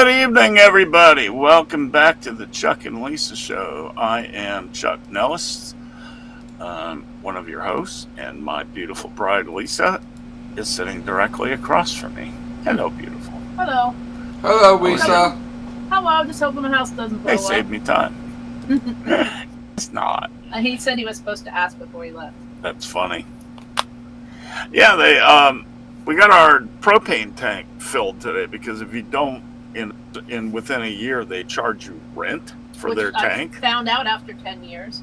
Good evening, everybody. Welcome back to the Chuck and Lisa Show. I am Chuck Nellis, one of your hosts, and my beautiful bride, Lisa, is sitting directly across from me. Hello, beautiful. Hello. Hello, Lisa. Hello, just hoping the house doesn't blow They up. saved me time. It's not. He said he was supposed to ask before he left. That's funny. Yeah, we got our propane tank filled today because if you don't, in within a year, they charge you rent for Which their I tank. found out after 10 years.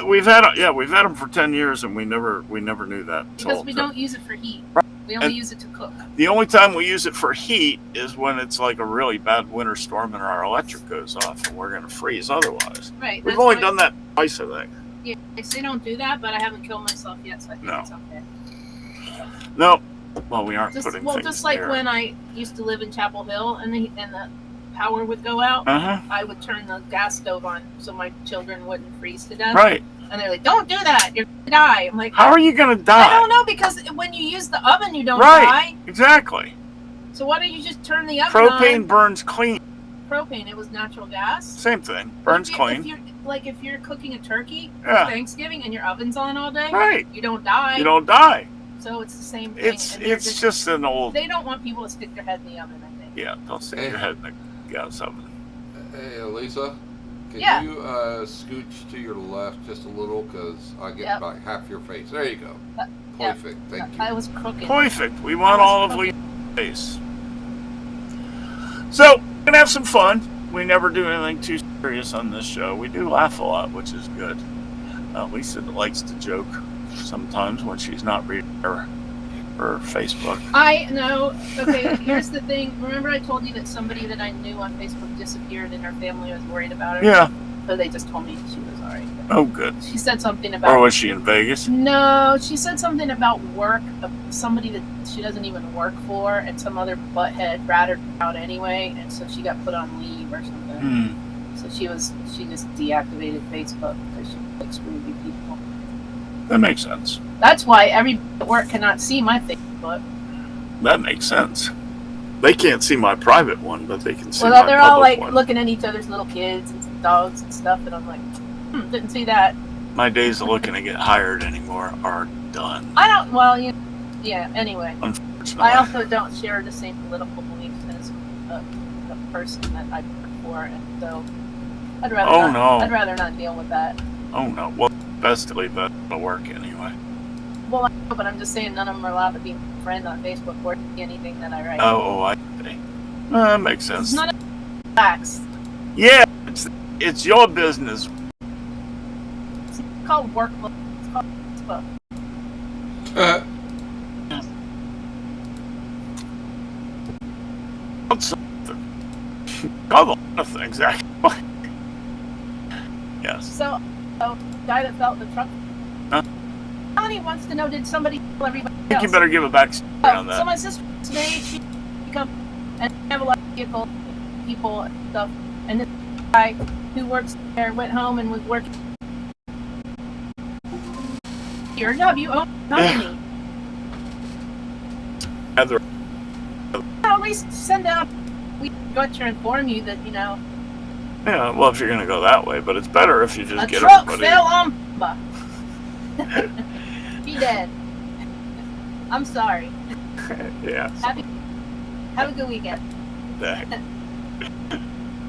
We've had them for 10 years, and we never knew that. Because we don't use it for heat. We only use it to cook. The only time we use it for heat is when it's like a really bad winter storm and our electric goes off and we're going to freeze otherwise. Right. We've only done that twice, I think. Yeah, they say don't do that, but I haven't killed myself yet, so I think it's okay. No. Well, we aren't putting things just like there. when I used to live in Chapel Hill and the power would go out, I would turn the gas stove on so my children wouldn't freeze to death. Right. And they're like, don't do that. You're going to die. I'm like, how are you going to die? I don't know, because when you use the oven, you don't Right. die. Exactly. So why don't you just turn the oven on? Propane burns clean. Propane, it was natural gas. Same thing. Burns clean. If you're cooking a turkey for Yeah. Thanksgiving and your oven's on all day, Right. you don't die. You don't die. So it's the same thing. It's just an old. They don't want people to stick their head in the oven, I think. Yeah, don't stick your head in the gas oven. Hey, Lisa. Can you scooch to your left just a little? Because I get about half your face. There you go. Perfect. Thank you. I was crooked. Perfect. We want all of Lisa's face. So, we're going to have some fun. We never do anything too serious on this show. We do laugh a lot, which is good. Lisa likes to joke sometimes when she's not reading her Facebook. I know. Okay, here's the thing. Remember I told you that somebody that I knew on Facebook disappeared and her family was worried about her? Yeah. So they just told me she was all right. Oh, good. She said something about... Or was she in Vegas? No, she said something about work, somebody that she doesn't even work for, and some other butthead ratted her out anyway, and so she got put on leave or something. So she just deactivated Facebook because she likes rude people. That makes sense. That's why everybody at work cannot see my Facebook. That makes sense. They can't see my private one, but they can see my Well, they're all like one. looking at each other's little kids and dogs and stuff, and I'm like, didn't see that. My days of looking to get hired anymore are done. I don't, anyway. Unfortunately. I also don't share the same political beliefs as the person that I work for, and so I'd rather not deal with that. Oh no. Well, best to leave that to work anyway. Well, I know, but I'm just saying none of them are allowed to be a friend on Facebook or see anything that I write. Oh, I see. That makes sense. It's not a facts. Yeah, it's your business. It's called workbook. It's called Facebook. Called a lot of things, actually. Yes. So, the guy that fell in the truck. He wants to know, did somebody kill everybody else? I think you better give a backstory on that. So my sister today, she come and have a lot of vehicle people and stuff, and this guy who works there went home and was working. Your job, you own the company. Heather. At least send out. We got to inform you that Yeah, well, if you're gonna go that way, but it's better if you just get truck everybody. fell on. He dead. I'm sorry. Yeah. Have a good weekend.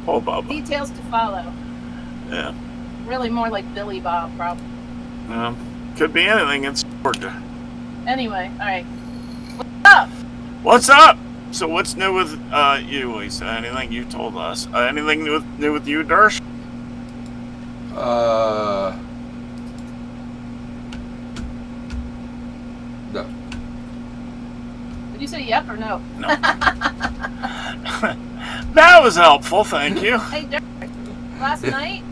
Oh, Bob. Details to follow. Yeah. Really more like Billy Bob, probably. Could be anything in Georgia. Anyway, all right. What's up? What's up? So what's new with you, Lisa? Anything you told us? Anything new with you, Dersh? No. Did you say yep or no? No. That was helpful, thank you. Hey, Derek, last night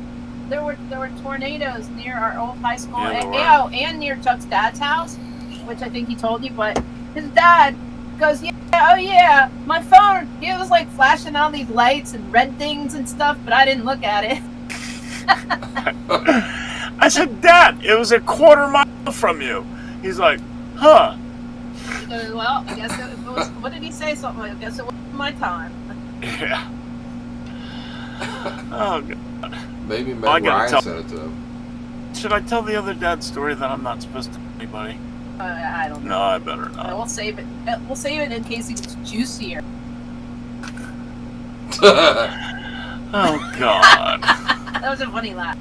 there were tornadoes near our old high school, and near Chuck's dad's house, which I think he told you. But his dad goes, yeah, my phone. It was like flashing all these lights and red things and stuff, but I didn't look at it. I said, Dad, it was a quarter mile from you. He's like, huh. He goes, well, I guess it was. What did he say? Something like, I guess it was my time. Yeah. Oh, God. Maybe I Meg gotta Ryan tell- sent it to him. Should I tell the other dad story that I'm not supposed to tell anybody? I don't know. No, I better not. We'll save it. We'll save it in case it's juicier. Oh, God. That was a funny laugh.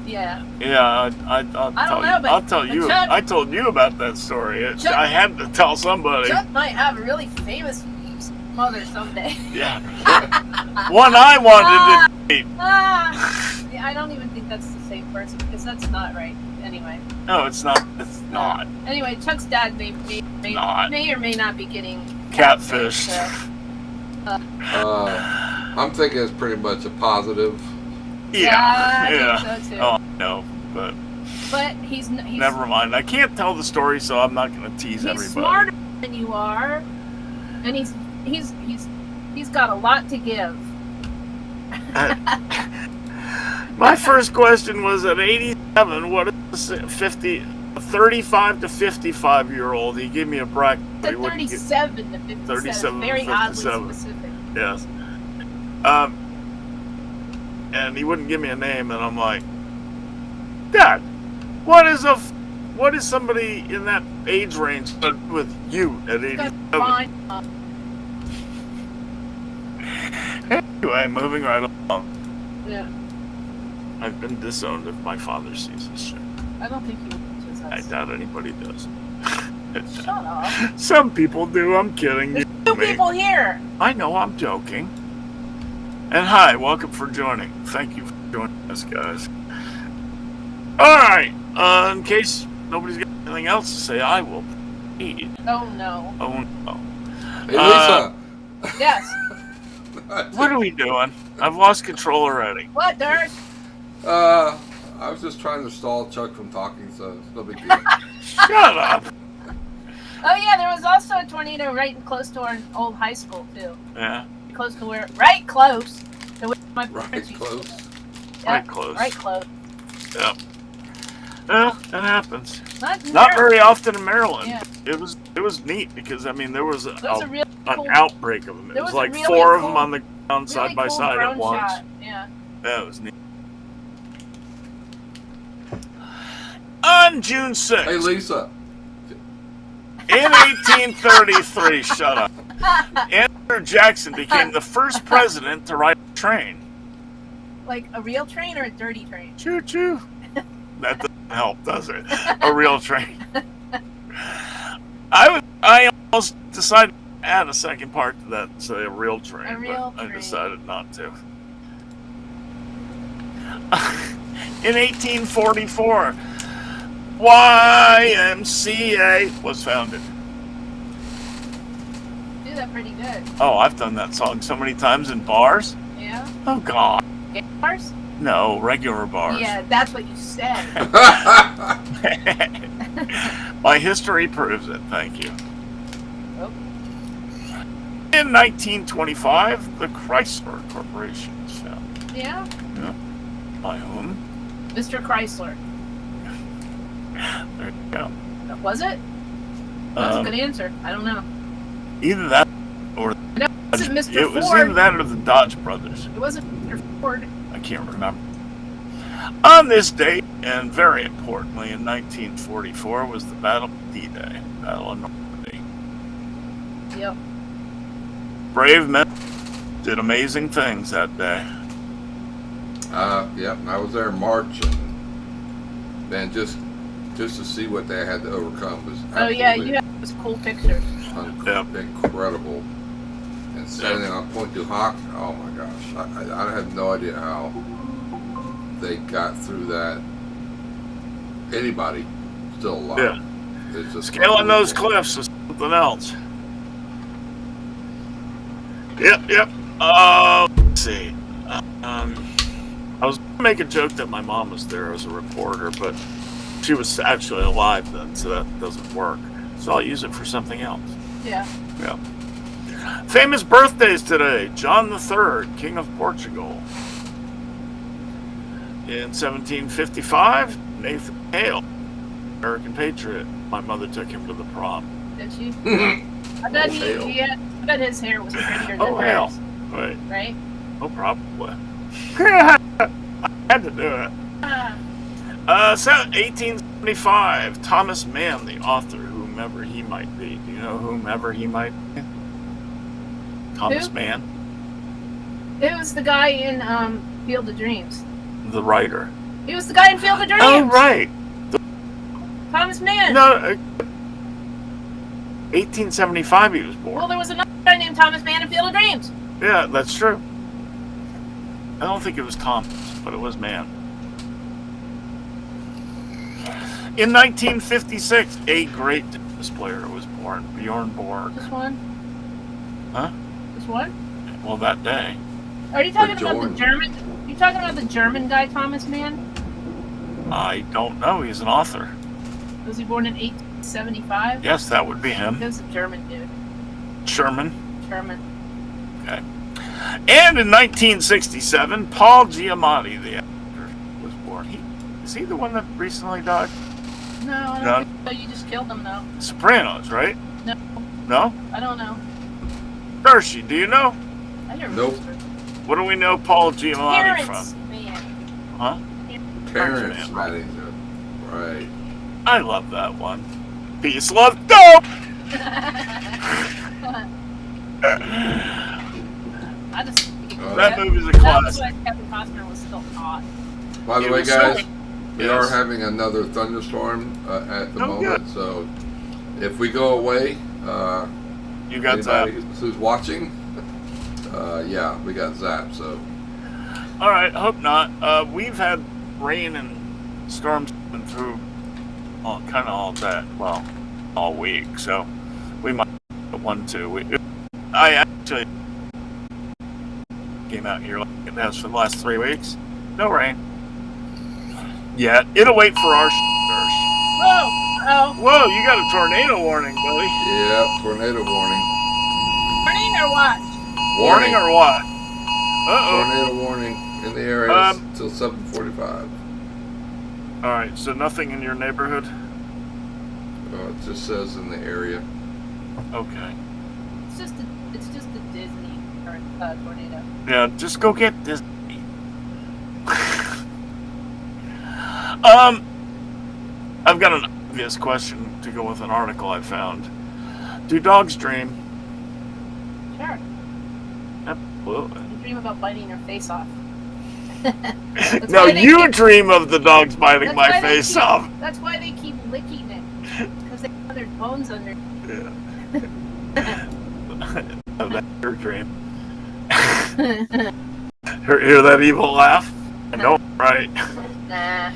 Yeah. Yeah, I'll tell know, you. but- I'll tell but you. Chuck- I told you about that story. Chuck- I had to tell somebody. Chuck might have a really famous mother someday. Yeah. One I wanted to meet. Yeah, I don't even think that's the same person because that's not right. Anyway. No, it's not. It's not. Anyway, Chuck's dad may or may not be getting Catfish. I'm thinking it's pretty much a positive. Yeah. I think so too. Oh no, but he's never mind. I can't tell the story, so I'm not going to tease he's everybody. smarter than you are, and he's got a lot to give. My first question was at 87. What is 35 to 55-year-old? He gave me a bracket. It's He wouldn't get- 37 to 57. 37 to Very 57. oddly specific. Yes. And he wouldn't give me a name, and I'm like, Dad, what is somebody in that age range with you at 87? Fine. Anyway, moving right along. Yeah. I've been disowned if my father sees this shit. I don't think he watches I us. doubt anybody does. Shut up. Some people do. I'm kidding. There's You two me. people here. I know. I'm joking. And hi, welcome for joining. Thank you for joining us, guys. All right. In case nobody's got anything else to say, I will proceed. Oh no. Oh no. Hey, Lisa. Yes. What are we doing? I've lost control already. What, Dirk? I was just trying to stall Chuck from talking, so it's no big deal. Shut up. Oh yeah, there was also a tornado right close to our old high school too. Yeah. Close to right close to where my Right parents used to close. live. Right close. Right close. Yep. Well, that happens. Not Not very often in Maryland. Yeah. It was neat because I mean there was There was a real an cool, outbreak of them. It there was was a like really four of cool- them on the ground side really by cool side at drone once. shot. Yeah. Yeah, it was neat. On June 6th, Hey, Lisa. in 1833, shut up, Andrew Jackson became the first president to ride a train. Like a real train or a dirty train? Choo choo. That doesn't help, does it? A real train. I almost decided to add a second part to that and say a real train, A real but I train. decided not to. In 1844, YMCA was founded. Do that pretty good. Oh, I've done that song so many times in bars. Yeah. Oh, God. Gay bars? No, regular bars. Yeah, that's what you said. My history proves it. Thank you. Oh. In 1925, the Chrysler Corporation was founded. Yeah. By whom? Mr. Chrysler. There you go. Was it? That's a Um, good answer. I don't know. either that or No, it wasn't Mr. it was Ford. either that or the Dodge brothers. It wasn't Mr. Ford. I can't remember. On this date, and very importantly, in 1944, was the Battle of D-Day, Battle of Normandy. Yep. Brave men did amazing things that day. Yep, I was there in March, and man, just to see what they had to overcome was Oh yeah, absolutely you have those cool pictures. incredible. And standing on Point du Hoc, oh my gosh, I have no idea how they got through that. Anybody still alive? Yeah. It's just Scaling those unbelievable. cliffs is something else. Yep. Let's see. I was going to make a joke that my mom was there as a reporter, but she was actually alive then, so that doesn't work. So I'll use it for something else. Yeah. Yeah. Famous birthdays today. John III, King of Portugal. In 1755, Nathan Hale, American patriot. My mother took him to the prom. Did she? I bet Hale. I bet his hair was prettier than Oh, Hale. hers. Right. Right? Oh, probably. I had to do it. 1875. Thomas Mann, the author, whomever he might be. Do you know whomever he might be? Thomas Mann. It was the guy in Field of Dreams. The writer. He was the guy in Field of Dreams. Oh, right. Thomas Mann. No, 1875 he was born. Well, there was another guy named Thomas Mann in Field of Dreams. Yeah, that's true. I don't think it was Thomas, but it was Mann. In 1956, a great tennis player was born, Bjorn Borg. This one? Huh? This one? Well, that day. Are you talking about Bjorn. the German? You talking about the German guy, Thomas Mann? I don't know. He's an author. Was he born in 1875? Yes, that would be him. He was a German dude. Sherman. German. Okay. And in 1967, Paul Giamatti, the actor, was born. Is he the one that recently died? No, I No. don't think so. You just killed him, though. Sopranos, right? No, No? I don't know. Hershey, do you know? I never Nope. registered. What do we know Paul Giamatti Parents, from? man. Huh? Terrence Man. Mattingly. Right. I love that one. Peace, love, dope! I just That movie's a That was classic. why Kevin Costner was still hot. By the It way, was so- guys, we are Yes. having another thunderstorm at the Oh, moment. So if we go away, You got that. anybody who's watching, yeah, we got zapped. So All right, hope not. We've had rain and storms coming through kind of all day. Well, all week. So we might get 1-2. I actually came out here like it has for the last 3 weeks. No rain. Yet. It'll wait for our Whoa! Oh, Whoa, you got a tornado warning, Billy. yeah, tornado warning. warning or what? Warning or what? Uh-oh. Tornado warning in the area till 7:45. All right, so nothing in your neighborhood? It just says in the area. Okay. It's just a Disney tornado. Yeah, just go get Disney. I've got an obvious question to go with an article I found. Do dogs dream? Sure. Absolutely. You dream about biting your face off. No, why they you keep- dream of the dogs biting That's my why they face keep- off. That's why they keep licking it. Because they have their bones under. Yeah. Oh, that's your dream. Hear that evil laugh? I know, right? Nah.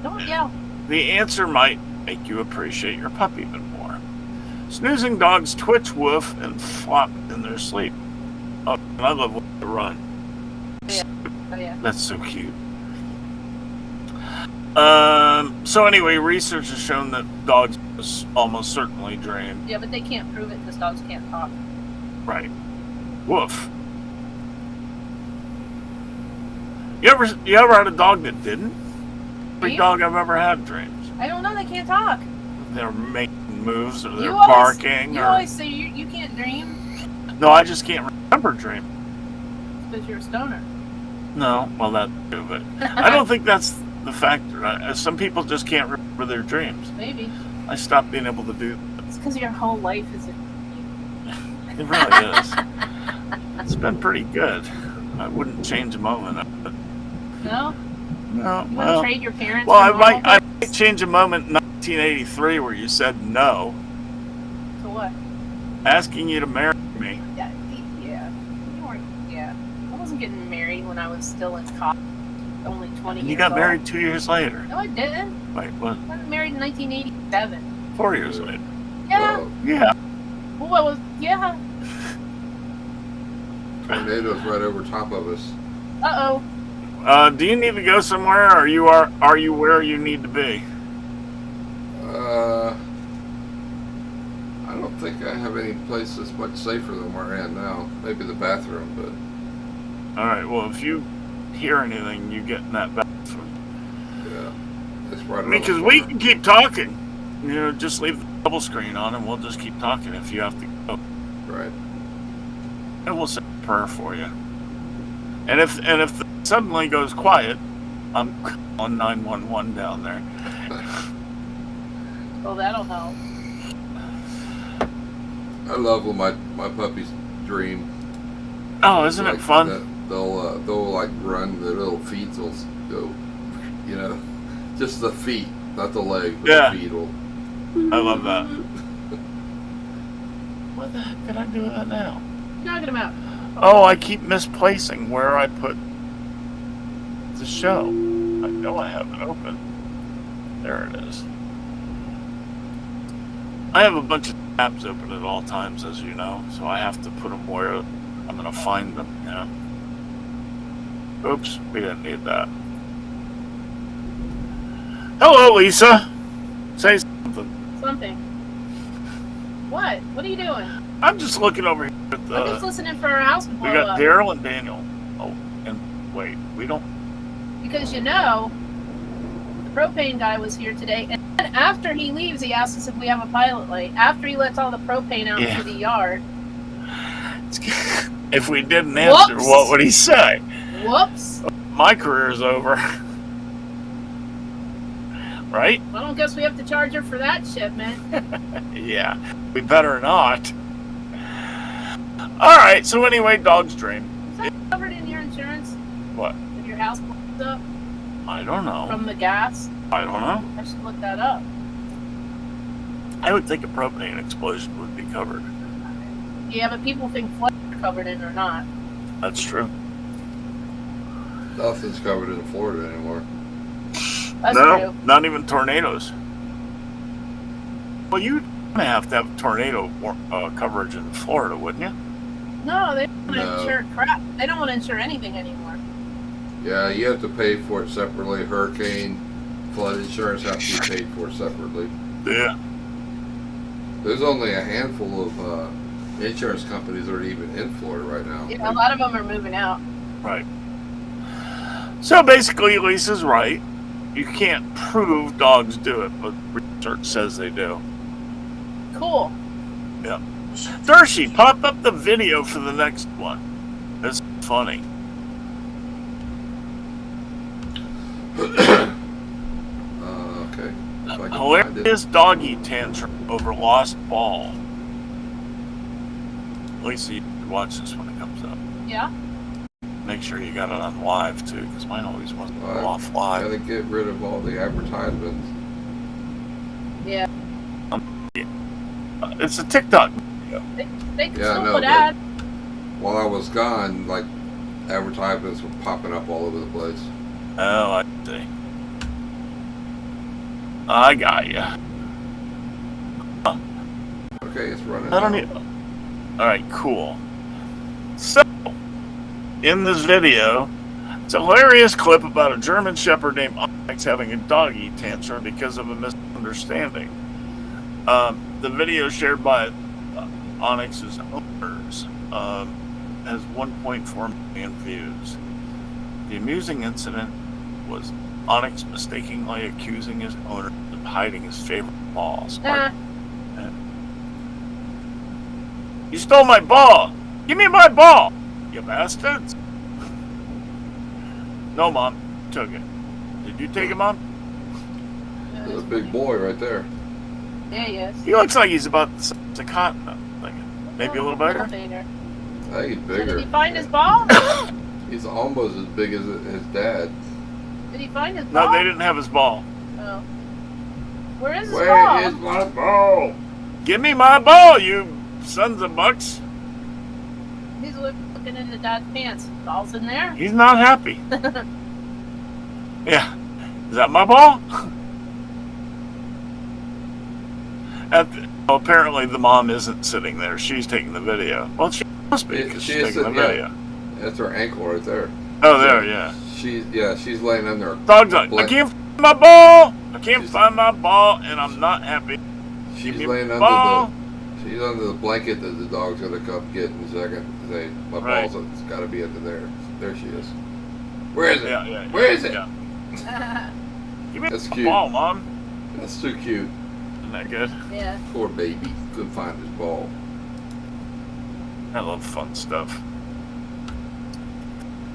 Don't yell. The answer might make you appreciate your pup even more. Snoozing dogs twitch, woof, and flop in their sleep. Oh, and I love when they run. Oh yeah. That's so cute. So anyway, research has shown that dogs almost certainly dream. Yeah, but they can't prove it because dogs can't talk. Right. Woof. You ever had a dog that didn't? Every Me? dog I've ever had dreams. I don't know. They can't talk. They're making moves or they're You always- barking. You Or always say you can't dream no, I just can't remember dream. because you're a stoner. No, well that too, but I don't think that's the factor. Some people just can't remember their dreams. Maybe. I stopped being able to do that. It's because your whole life is a. It really is. It's been pretty good. I wouldn't change a moment of it. No? No, You want to well, trade your parents? well, I for might normal change a moment in 1983 where you said no, To what? asking you to marry me. Yeah. You weren't. Yeah. I wasn't getting married when I was still in college. Only 20 And years you got old. married 2 years later. No, I didn't. Wait, what? I got married in 1987. 4 years later. Yeah. Well, Yeah. Well, I was. Yeah. tornadoes right over top of us. Uh oh. Do you need to go somewhere, or are you where you need to be? I don't think I have any place that's much safer than where I am now. Maybe the bathroom, but All right. Well, if you hear anything, you get in that bathroom. yeah, it's right. I around mean, the because we corner. can keep talking. You know, just leave the double screen on, and we'll just keep talking if you have to go. Right. And we'll say a prayer for you. And if it suddenly goes quiet, I'm on 911 down there. Well, that'll help. I love when my puppies dream. Oh, isn't it fun? They'll like run, their little feet will go, you know, just the feet, not the leg, but Yeah. the feet will. I love that. What the heck did I do with that now? Knocking him out. Oh, I keep misplacing where I put the show. I know I have it open. There it is. I have a bunch of tabs open at all times, as you know, so I have to put them where I'm going to find them. Yeah. Oops, we didn't need that. Hello, Lisa. Say something. Something. What? What are you doing? I'm just looking over here at I'm just the. listening for our house to We blow got up. Daryl and Daniel. Oh, and wait, we don't. Because you know, the propane guy was here today, and then after he leaves, he asks us if we have a pilot light. After he lets all the propane out Yeah. into the yard. If we didn't answer, Whoops. what would he say? Whoops. My career is over. Right? I don't guess we have to charge her for that shipment. Yeah, we better not. All right. So anyway, dog's dream. Is that covered in your insurance? What? If your house blows up I don't know. from the gas? I don't know. I should look that up. I would think a propane explosion would be covered. Yeah, but people think floods are covered in or not. That's true. Nothing's covered in Florida anymore. That's no, true. not even tornadoes. Well, you'd have to have tornado coverage in Florida, wouldn't you? No, they don't want to No. insure crap. They don't want to insure anything anymore. Yeah, you have to pay for it separately. Hurricane, flood insurance have to be paid for separately. Yeah. There's only a handful of insurance companies that are even in Florida right now. Yeah, a lot of them are moving out. Right. So basically, Lisa's right. You can't prove dogs do it, but research says they do. Cool. Dershie, pop up the video for the next one. It's funny. Okay. If I can find it. Hilarious doggy tantrum over lost ball. Lisa, you can watch this when it comes up. Yeah. Make sure you got it on live too, because mine always wants to go Live. off live. Gotta get rid of all the advertisements. Yeah. It's a TikTok. They can Yeah, still no, put but- ads. While I was gone, like, advertisements were popping up all over the place. Oh, I see. I got you. Okay, it's running. I don't now. need. All right, cool. So, in this video, it's a hilarious clip about a German Shepherd named Onyx having a doggy tantrum because of a misunderstanding. The video shared by Onyx's owners has 1.4 million views. The amusing incident was Onyx mistakenly accusing his owner of hiding his favorite ball. Smart. You stole my ball! Give me my ball! You bastards! No, Mom. Took it. Did you take it, Mom? There's a big boy right there. Yeah, yes. He looks like he's about the size of Cotton, I'm thinking. Maybe a little bigger? I think he's So bigger. did he find his ball? He's almost as big as his dad. Did he find his ball? No, they didn't have his ball. Oh. Where is his Where ball? is my ball? Give me my ball, you sons of bucks! He's looking into Dad's pants. Ball's in there. He's not happy. Yeah. Is that my ball? Apparently the mom isn't sitting there. She's taking the video. Well, she must be because She she's is taking the sitting- yeah. video. That's her ankle right there. Oh, there, yeah. She's laying in there. Dog's like, I Blank. can't find my ball. I can't find my ball, and I'm not happy. She's Give me laying my under ball. she's under the blanket that the dog's gonna come get in a second. Say, my Right. ball's it's gotta be under there. There she is. Where is it? Yeah, yeah. Where is it? Yeah. Give me That's the cute. ball, Mom. That's too cute. Isn't that good? Yeah. Poor baby. Couldn't find his ball. I love fun stuff.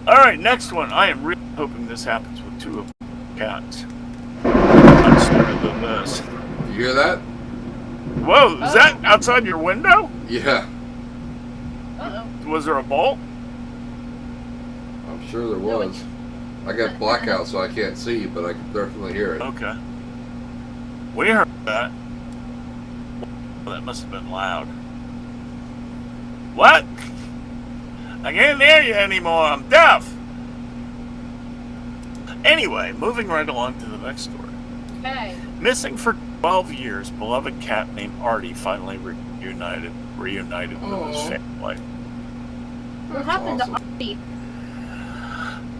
All right, next one. I am really hoping this happens with two of the cats. I'm smarter than this. You hear that? Whoa, is that outside your window? Yeah. Uh-oh. Was there a bolt? I'm sure there was. I got blackout, so I can't see, but I can definitely hear it. Okay. We heard that. Well, that must have been loud. What? I can't hear you anymore. I'm deaf. Anyway, moving right along to the next story. Okay. Missing for 12 years, beloved cat named Artie finally reunited with his family. What happened to Artie?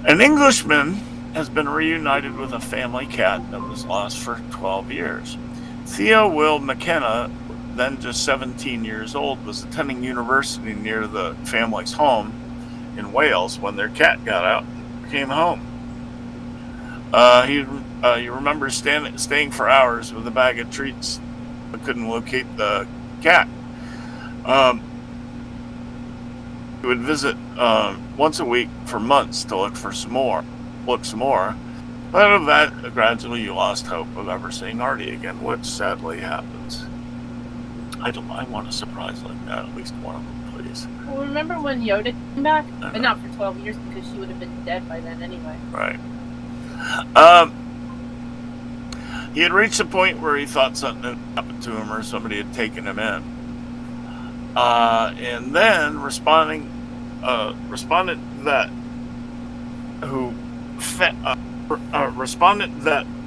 An Englishman has been reunited with a family cat that was lost for 12 years. Theo Will McKenna, then just 17 years old, was attending university near the family's home in Wales when their cat got out and came home. You remember staying for hours with a bag of treats but couldn't locate the cat. He would visit once a week for months to look some more. But out of that, gradually you lost hope of ever seeing Artie again, which sadly happens. I want a surprise like that, at least one of them, please. Well, remember when Yoda came back? But not for 12 years because she would have been dead by then anyway. Right. He had reached a point where he thought something had happened to him or somebody had taken him in. And then respondent that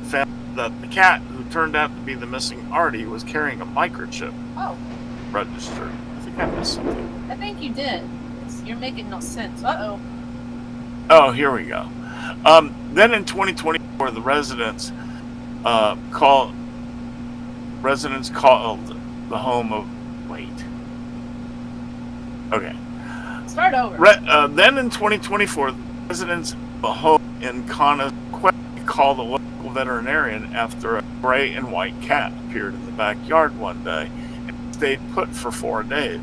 found that the cat who turned out to be the missing Artie was carrying a microchip registered. I think I missed something. I think you did. You're making no sense. Uh-oh. Oh, here we go. Then in 2024, the residents called the home of... Wait. Okay. Start over. Then in 2024, the residents of a home in Connequet called the local veterinarian after a gray and white cat appeared in the backyard one day and stayed put for 4 days.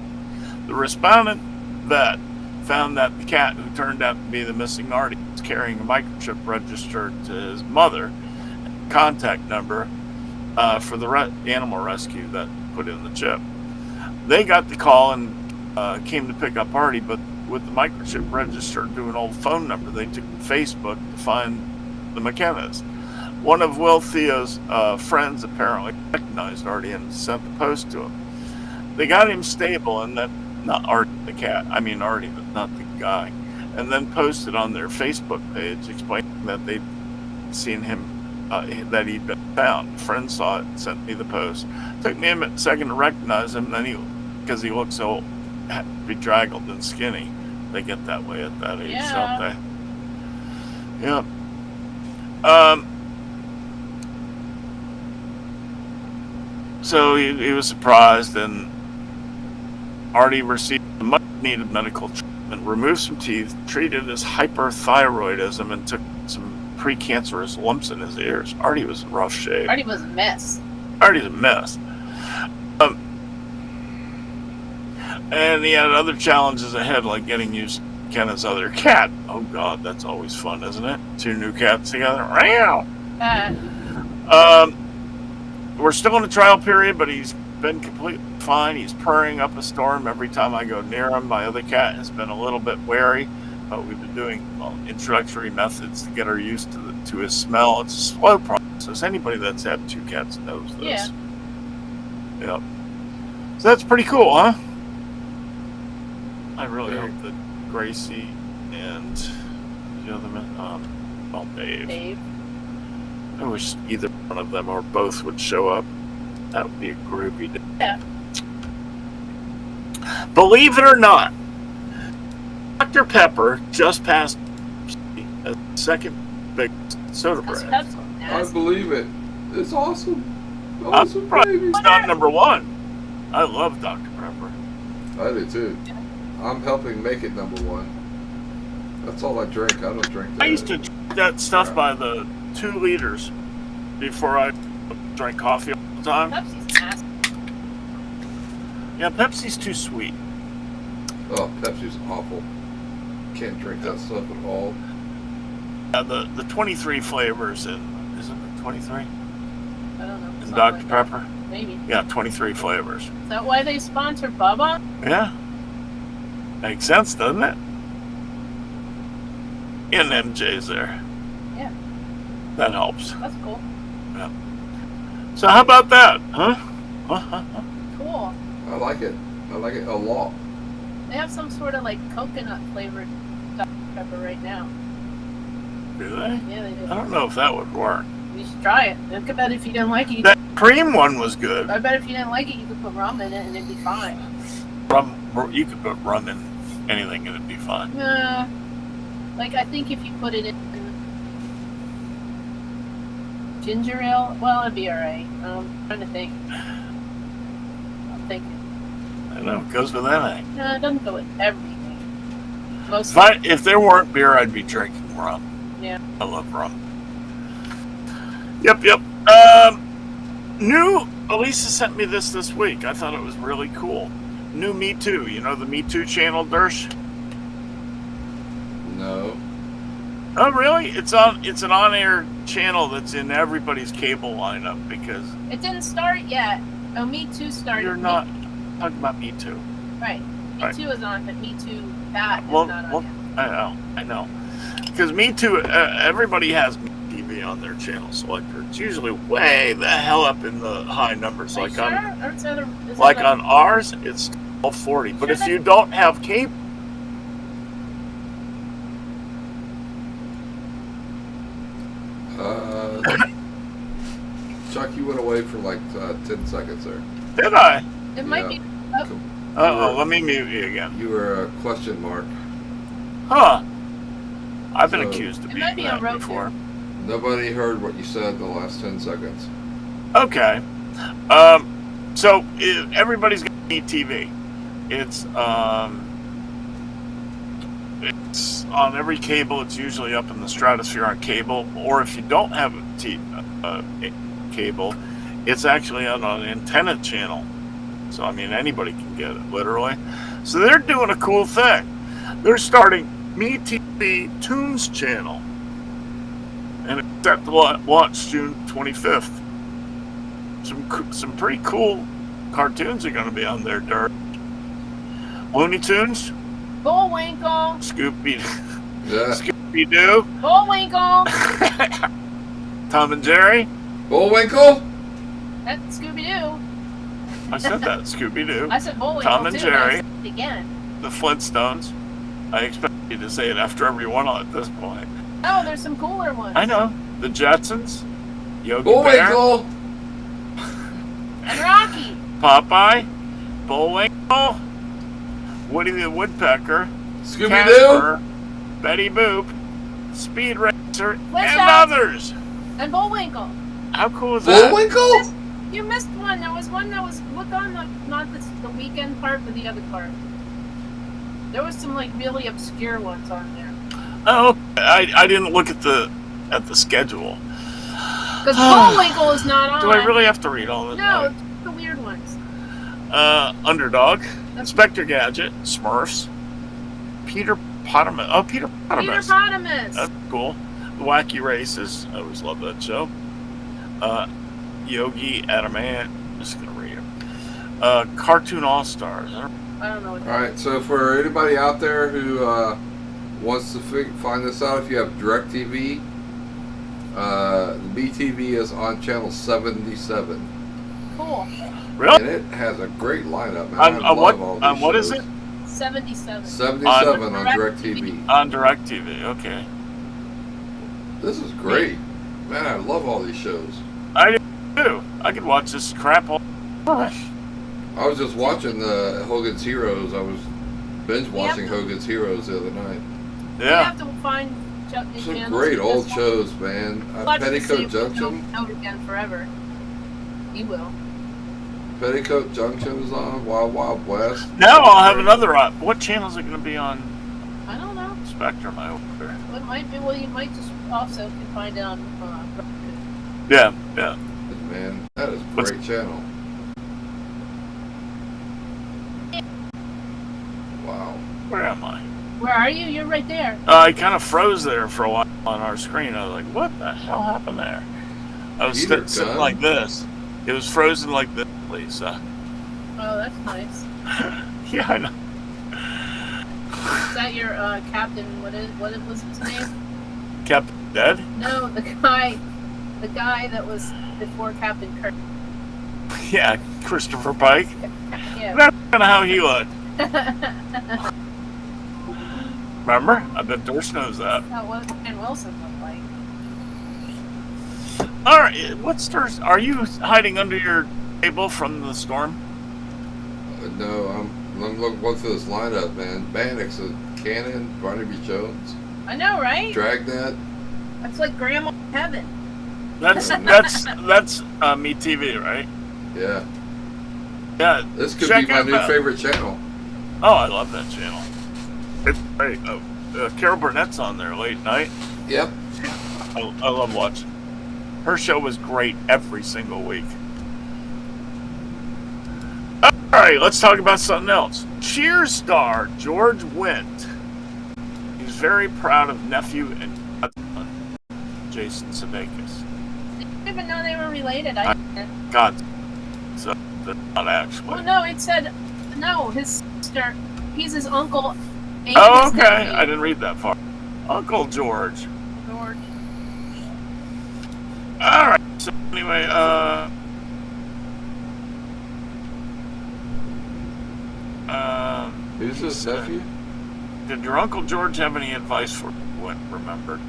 The respondent vet found that the cat who turned out to be the missing Artie was carrying a microchip registered to his mother and contact number for the animal rescue that put in the chip. They got the call and came to pick up Artie, but with the microchip registered to an old phone number, they took to Facebook to find the McKennas. One of Will Theo's friends apparently recognized Artie and sent the post to him. They got him stable, and then not Artie the cat, I mean Artie, but not the guy, and then posted on their Facebook page explaining that they'd seen him, that he'd been found. A friend saw it and sent me the post. Took me a second to recognize him, because he looked so bedraggled and skinny. They get that way at that age, don't they? Yeah. So he was surprised, and Artie received much-needed medical treatment, removed some teeth, treated his hyperthyroidism, and took some precancerous lumps in his ears. Artie was in rough shape. Artie was a mess. Artie's a mess. And he had other challenges ahead, like getting used to Kenna's other cat. Oh, God, that's always fun, isn't it? Two new cats together. We're still in the trial period, but he's been completely fine. He's purring up a storm every time I go near him. My other cat has been a little bit wary, but we've been doing introductory methods to get her used to his smell. It's a slow process. Anybody that's had two cats knows this. Yep. So that's pretty cool, huh? I really hope that Gracie and the other man, Dave. I wish either one of them or both would show up. That would be a groovy day. Yeah. Believe it or not, Dr. Pepper just passed as the second biggest soda brand. I believe it. It's awesome. Awesome, baby. It's not number one. I love Dr. Pepper. I do too. I'm helping make it number one. That's all I drink. I don't drink that. I used to drink that stuff by the 2 liters before I drank coffee all the time. Pepsi's nasty. Yeah, Pepsi's too sweet. Oh, Pepsi's awful. can't drink that stuff at all. The 23 flavors in, isn't it 23? I don't know. In something Dr. like Pepper? that. Maybe. Yeah, 23 flavors. Is that why they sponsor Bubba? Yeah. Makes sense, doesn't it? And MJ's there. Yeah. That helps. That's cool. So how about that, huh? Cool. I like it. I like it a lot. They have some sort of like coconut flavored Dr. Pepper right now. Do they? Yeah, they do. I don't know if that would work. You should try it. I bet if you didn't like it, That cream one was good. I bet if you didn't like it, you could put rum in it and it'd be fine. Rum, you could put rum in anything and it'd be fine. Like I think if you put it in ginger ale, well, it'd be alright. I'm trying to think. I'm thinking. I don't know, it goes with anything. No, it doesn't go with everything. Most. If there weren't beer, I'd be drinking rum. Yeah. I love rum. Yep. New, Elisa sent me this week. I thought it was really cool. New Me Too. You know the Me Too channel, Dersh? No. Oh, really? It's an on-air channel that's in everybody's cable lineup because It didn't start yet. Oh, Me Too started. you're not talking about Me Too. Right. Me Right. Too is on, but Me Too that is Well, not on well, yet. I know. Because Me Too, everybody has TV on their channel selector. It's usually way the hell up in the high numbers. Are you Like sure? on Or is it like a- on ours, it's 1240. But Sure if that- you don't have cable, Chuck, you went away for like 10 seconds there. did I? It might Yeah. be. Uh-oh, let me mute you again. You were a question mark. Huh. I've been So- accused of It being might be that on Roku. before. Nobody heard what you said in the last 10 seconds. Okay. So everybody's got TV. It's on every cable. It's usually up in the stratosphere on cable, or if you don't have a cable, it's actually on an antenna channel. So I mean, anybody can get it, literally. So they're doing a cool thing. They're starting Me TV Tunes channel, and it's set to launch June 25th. Some pretty cool cartoons are going to be on there, Dirk. Looney Tunes, Bullwinkle. Scooby Yeah. Doo, Bullwinkle. Tom and Jerry. Bullwinkle? That's Scooby Doo. I said that, Scooby Doo. I said Bullwinkle Tom and too. Jerry. I said it again. The Flintstones. I expect you to say it after every one at this point. Oh, there's some cooler ones. I know. The Jetsons, Yogi Bear, Bullwinkle! And Rocky. Popeye, Bullwinkle, Woody the Woodpecker, Scooby-Doo? Casper, Betty Boop, Speed Racer, and Flintstones. others. And Bullwinkle. How cool is that? Bullwinkle? You missed one. There was one that was look on not the weekend part, but the other part. There was some like really obscure ones on there. Oh, I didn't look at the schedule. Because Bullwinkle is not on. Do I really have to read all this? No, it's the weird ones. Underdog, Inspector Gadget, Smurfs, Peter Potamus. Oh, Peter Potamus. Peter Potamus. That's cool. The Wacky Races. I always love that show. Yogi Adamant. I'm just gonna read them. Cartoon All Stars. I don't know what that Alright, so for anybody out there who wants to find this out, if you have DirecTV, the BTV is on channel 77. Cool. Really? And it has a great lineup, man. I On love all these what is shows. it? 77. 77 on On DirecTV. On DirecTV. Okay. This is great. Man, I love all these shows. I do. I could watch this crap all. I was just watching the Hogan's Heroes. I was binge watching Hogan's Heroes the other night. You Yeah. have to find Chuck D. Some channels great because old shows, man. watch the Petticoat same Junction. Out again forever. You will. Petticoat Junction is on. Wild Wild West. Now I'll have another. What channel is it going to be on? I don't know. Spectrum. I hope. It might be. Well, you might just also can find it on. Yeah. Man, that is a great channel. Wow. Where am I? Where are you? You're right there. I kind of froze there for a while on our screen. I was like, what the hell happened there? I was Peter sitting Gunn. like this. It was frozen like this, Lisa. Oh, that's nice. Yeah, I know. Is that your captain? What was his name? Captain Dead? No, the guy that was before Captain Kirk. Yeah, Christopher Pike. Yeah. That's kind of how he looked. Remember? I bet Dorse knows that. That's what Ken Wilson looked like. All right, what's Dorse? Are you hiding under your table from the storm? No, I'm looking going through this lineup, man. Bandix, Cannon, Barnaby Jones, I know, right? Dragnet. That's like Grandma in Heaven. That's Me TV, right? Yeah, Yeah. this could Check be my out new that. favorite channel. Oh, I love that channel. It's great. Carol Burnett's on there late night. Yep. I love watching. Her show was great every single week. All right, let's talk about something else. Cheers star George Wendt. He's very proud of nephew and godson Jason Sudeikis. I didn't even know they were related. God, so that's not actually. Well, no, it said no. His sister. He's his uncle. And Oh, his okay. nephew. I didn't read that far. Uncle George. George. All right. So anyway, Who's this nephew? did your Uncle George have any advice for Wendt remembered?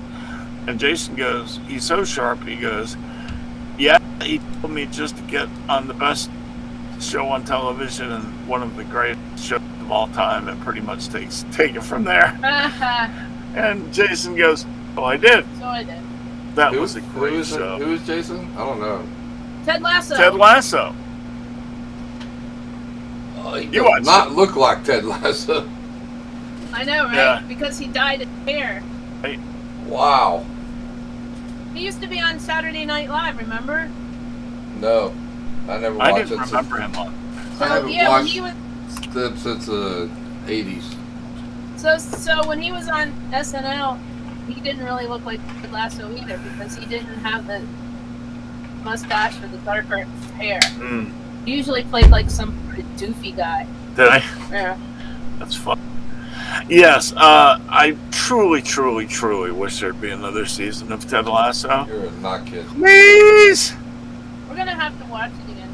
And Jason goes, he's so sharp. He goes, yeah. He told me just to get on the best show on television and one of the greatest shows of all time, and pretty much take it from there. And Jason goes, "Oh, I did. So I did. That was a great who is show." Who is Jason? I don't know. Ted Lasso. Ted Lasso. He You does watched not look like Ted Lasso. I know, right? Yeah. Because he dyed his hair. Wow. He used to be on Saturday Night Live. Remember? No, I never I watched didn't it remember him on. So I haven't yeah, when watched he was since the 80s. so when he was on SNL, he didn't really look like Ted Lasso either because he didn't have the mustache or the darker hair. Mm. He usually played like some pretty doofy guy. Did I? Yeah. That's fun. Yes, I truly, truly, truly wish there'd be another season of Ted Lasso. You're not kidding. Please! We're gonna have to watch it again.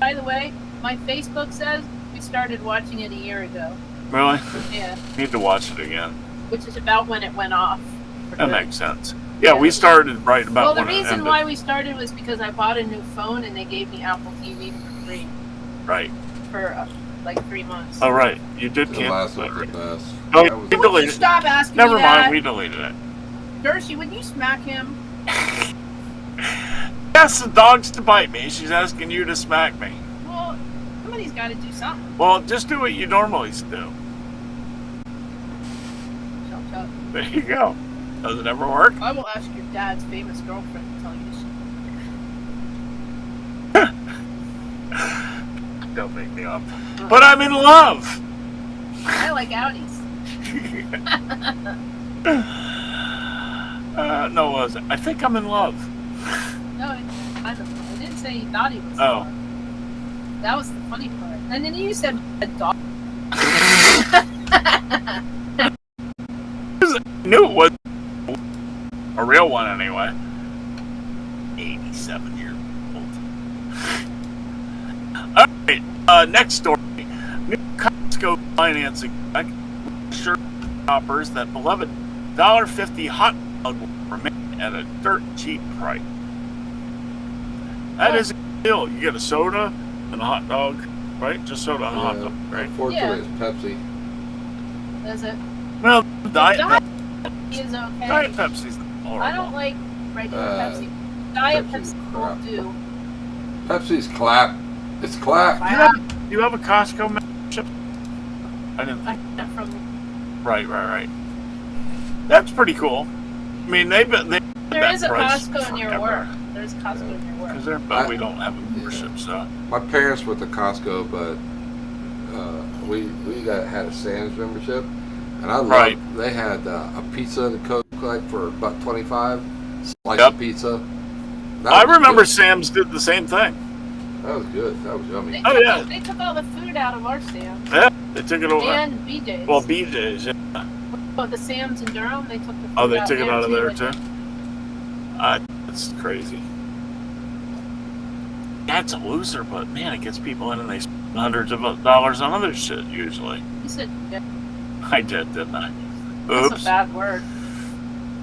By the way, my Facebook says we started watching it a year ago. Really? Yeah, Need to watch it again. which is about when it went off. That makes sense. Yeah, we started right about Well, the when it reason ended. why we started was because I bought a new phone and they gave me Apple TV for free Right. for like 3 months. Oh, right. You did The cancel last that, was the right? best. Oh, That was- we Would you deleted it. stop asking Never me mind, that? we deleted it. Dershie, would you smack him? Yes, the dog's to bite me. She's asking you to smack me. Well, somebody's got to do something. Well, just do what you normally do. Chop, chop. There you go. Does it ever work? I will ask your dad's famous girlfriend to tell you this. Don't make me up. But I'm in love. I like Audis. No, was it? I think I'm in love. No, I didn't say he thought he was. Oh. That was the funny part. And then you said a dog. I knew it was a real one anyway. 87 years old. Alright, next story. New Costco financing sure shoppers that beloved $1.50 hot dog will remain at a dirt cheap price. That is a deal. You get a soda and a hot dog, right? Just soda and a hot dog, right? Unfortunately, it's Pepsi. Does it? Well, Diet He is okay. Pepsi's horrible. I don't like regular Pepsi. Diet Pepsi will crap. do. Pepsi's clap. It's clap. Wow. Do you have a Costco membership? I didn't I think. got it from. Right. That's pretty cool. I mean, they There is a Costco near work. There's a Costco near work. But we don't have a membership, so. My parents went to Costco, but we had a Sam's membership, And I love. Right. They had a pizza and a Coke like for about 25. Slice Yep. of pizza. That I was remember good. Sam's did the same thing. That was good. That was yummy. Oh, yeah. They took all the food out of our Sam's. Yeah, they took it over. And BJ's. Well, BJ's. Yeah. Oh, the Sam's in Durham, they took the food Oh, they out took it out of there I too. think. That's crazy. That's a loser, but man, it gets people in and they spend hundreds of dollars on other shit usually. You said, yeah, I did, didn't I? that's Oops. a bad word.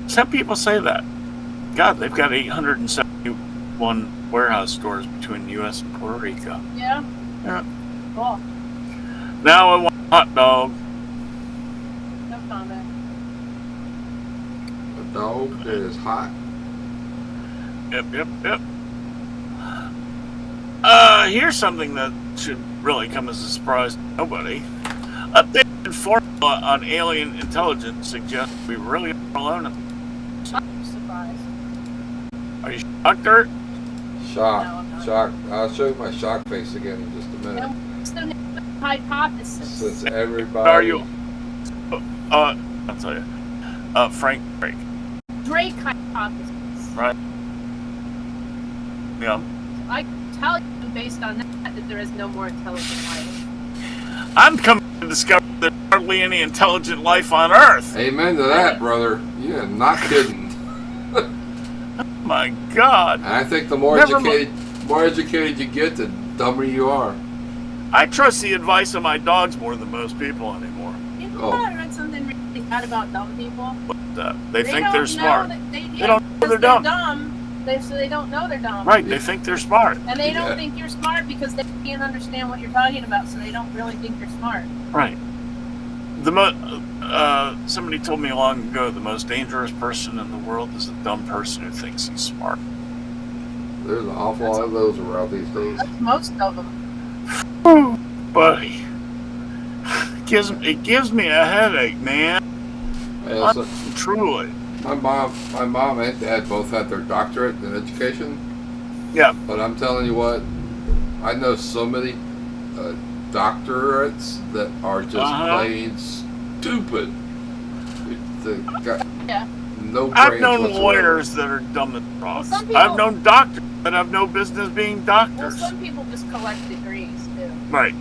Some people say that. God, they've got 871 warehouse stores between the U.S. and Puerto Rico. Yeah? Yeah. Cool. Now I want a hot dog. No comment. A dog that is hot. Yep. Here's something that should really come as a surprise to nobody. Updated formula on alien intelligence suggests we really are alone. I'm surprised. Are you shocked, Dirt? Shock. No, I'm not. Shock. I'll show you my shock face again in just a minute. And what's the name of the hypothesis? Since everybody. Are you? I'll tell you. Frank Drake. Drake hypothesis. Right. Yeah. I tell you based on that there is no more intelligent life. I'm coming to discover there's hardly any intelligent life on Earth. Amen to that, brother. You're not kidding. My God. And I think the more Never educated you get, the dumber you are. I trust the advice of my dogs more than most people anymore. You know Oh. what? I read something really bad about dumb people. They think don't they're know smart. that They don't know because they're dumb. So they don't know they're dumb. Right, they think they're smart. And they don't Yeah. think you're smart because they can't understand what you're talking about, so they don't really think you're smart. Right. Somebody told me long ago the most dangerous person in the world is a dumb person who thinks he's smart. There's an awful lot of those around these days. That's most of them. Buddy. It gives me a headache, man. Yeah, so Truly. my mom and dad both had their doctorate in education. Yeah. But I'm telling you what, I know so many doctorates that are just plain stupid. They got Yeah. no brains I've known whatsoever. lawyers that are dumb as frogs. some people- I've known doctors that have no business being Well, doctors. some people just collect degrees, too. Right.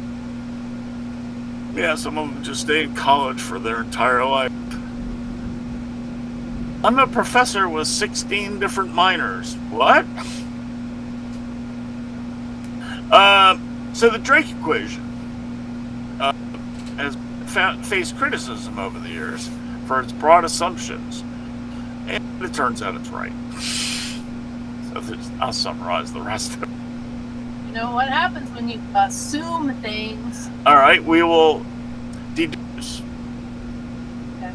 Yeah, some of them just stay in college for their entire life. I'm a professor with 16 different minors. What? So the Drake equation has faced criticism over the years for its broad assumptions, and it turns out it's right. So I'll summarize the rest of it. You know what happens when you assume things? All right, we will deduce. Okay.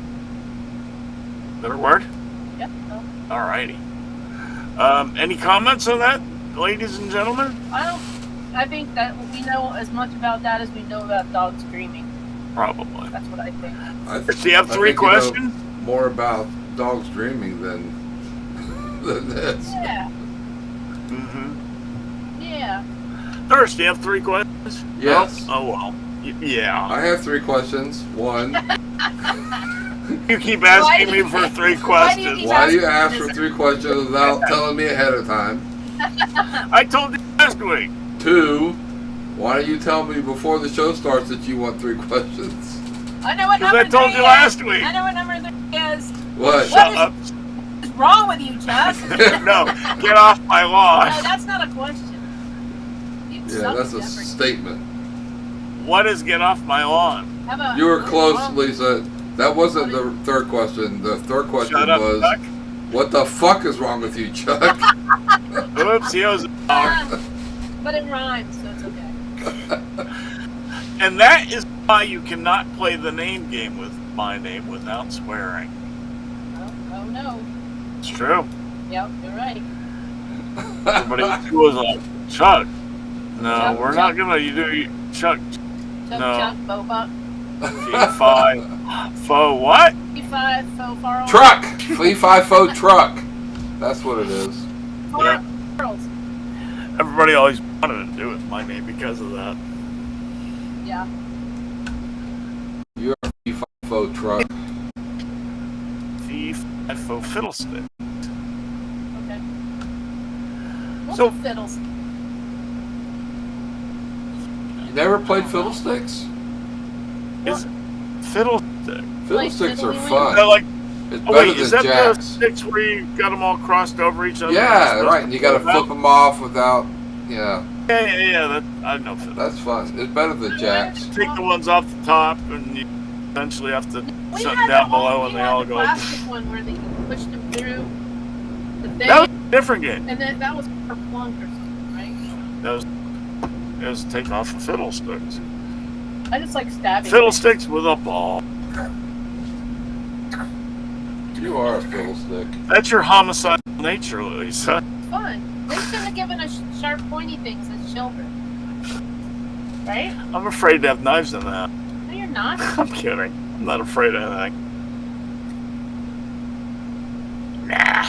Better word? Yep. No, All righty. Any comments on that, ladies and gentlemen? I think that we know as much about that as we know about dogs screaming. Probably. That's what I think. Do you have I three think you know questions? more about dogs dreaming than this. Yeah. Mm-hmm. Yeah. Thirst, do you have three questions? Yes. Oh well. Yeah. I have three questions. One, You keep Why asking do me you- for three why do you questions. keep why do you asking ask for this? 3 questions without telling me ahead of time? I told you last week. 2, why don't you tell me before the show starts that you want 3 questions? I know what Because number I told 3 you last week. I know what number 3 is. What? Shut up. What's wrong with you, Chuck? No, get off my lawn. No, that's not a question. You Yeah, suck that's at a Jeopardy. statement. What is get off my lawn? How about- You were close, well, Lisa. That wasn't the third question. The third question Shut up, was, Chuck. what the fuck is wrong with you, Chuck? Oops, he owes a dollar. But it rhymes, so it's okay. And that is why you cannot play the name game with my name without swearing. Oh no. It's true. Yep, you're right. Everybody was like, Chuck. No, Chuck, we're Chuck. not gonna. You do Chuck. Chuck, No. Chuck, Boba. Fee-fi. Faux what? P5, so far away. Truck! Flee 5 truck. That's what it is. Yeah. Girls. Everybody always wanted to do it with my name because of that. Yeah. You're a Flee 5 truck. FIFO Fiddlestick. Okay. What's So- a fiddlestick? You never played Fiddlesticks? Is Fiddlestick? Fiddlesticks are Tiddlywink? fun. They're like, It's oh better wait, is than that the jacks. sticks where you got them all crossed over each other? Yeah, You're right. And you got to supposed flip them off without. Yeah, Yeah. That, I know Fiddlestick. that's fun. It's better than jacks. Take the ones off the top, and you eventually have to We shut had down the whole- below, we and they had all the go. plastic one where they pushed them through the thing, That was a different game. and then that was for plunk or something, right? That was take off of Fiddlesticks. I just like stabbing. Fiddlesticks with a ball. You are a fiddlestick. That's your homicidal nature, Lisa. It's fun. They shouldn't have given us sharp, pointy things as children, right? I'm afraid to have knives in that. No, you're not. I'm kidding. I'm not afraid of anything. Nah.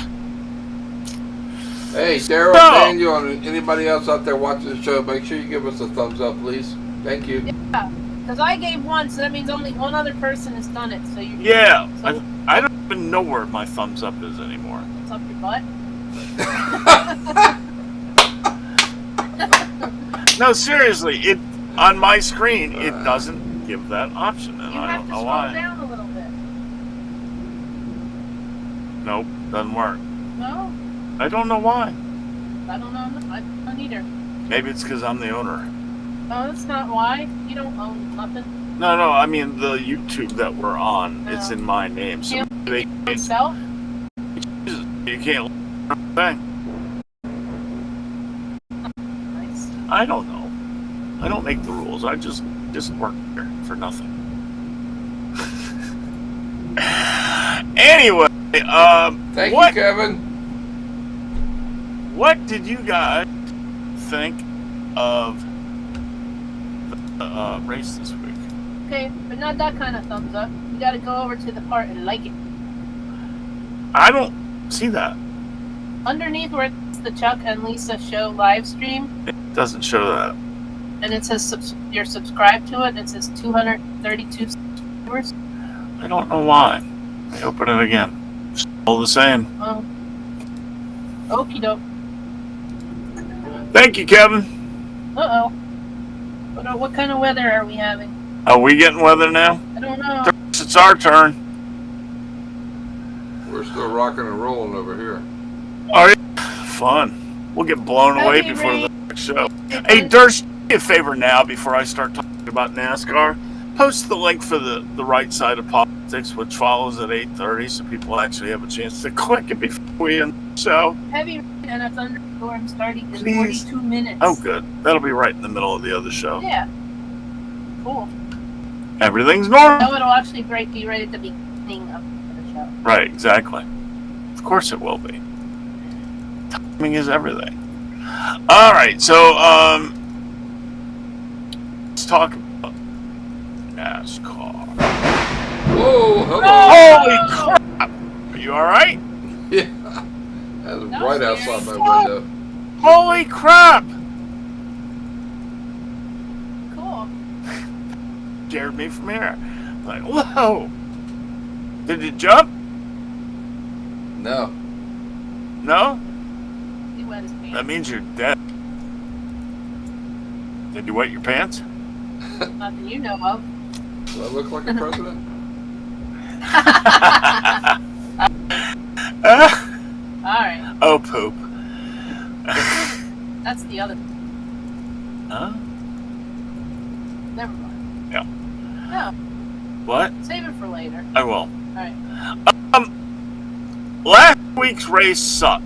Hey, Daryl, No. Daniel, and anybody else out there watching the show, make sure you give us a thumbs up, please. Thank you. Because I gave one, so that means only one other person has done it. So you. Yeah. So I don't even know where my thumbs up is anymore. it's up your butt. No, seriously. It on my screen it doesn't give that option, and You I have don't to know scroll why. down a little bit. Nope, doesn't work. No, I don't know why. I don't know. I don't either. Maybe it's because I'm the owner. Oh, that's not why. You don't own nothing. No, I mean the YouTube that we're on. It's Oh. in my name, so Yeah. they Myself. you can't thing. Nice. I don't know. I don't make the rules. I just work here for nothing. Anyway, Thank what you, Kevin. what did you guys think of the race this week? Okay, but not that kind of thumbs up. You got to go over to the part and like it. I don't see that. Underneath where it's the Chuck and Lisa show live stream, It doesn't show that. and it says you're subscribed to it, and it says 232 subscribers. I don't know why. I open it again. It's all the same. Oh. Okie doke. Thank you, Kevin. Uh-oh. What kind of weather are we having? Are we getting weather now? I don't know. It's our turn. We're still rocking and rolling over here. All right. Fun. We'll get blown away Heavy before rain. the next show. Hey, Dirk, do me a favor now before I start talking about NASCAR. Post the link for the right side of politics, which follows at 8:30, so people actually have a chance to click it before we end the show. Heavy rain and a thunderstorm starting in Please. 42 minutes. Oh, good. That'll be right in the middle of the other show. Yeah. Cool. Everything's normal. No, it'll actually be right at the beginning of the show. Right, exactly. Of course it will be. Timing is everything. All right, so let's talk about NASCAR. Whoa, hello. Holy crap! Are you all right? Yeah. That's That right was outside my scary. window. Holy crap! Cool. Scared me from here. Like, whoa! Did you jump? No. No? He wet his pants. That means you're dead. Did you wet your pants? Not that you know of. Do I look like a president? Alright. Oh, poop. That's the other. Huh? Never mind. Yeah. No, What? save it for later. I will. Alright. Last week's race sucked.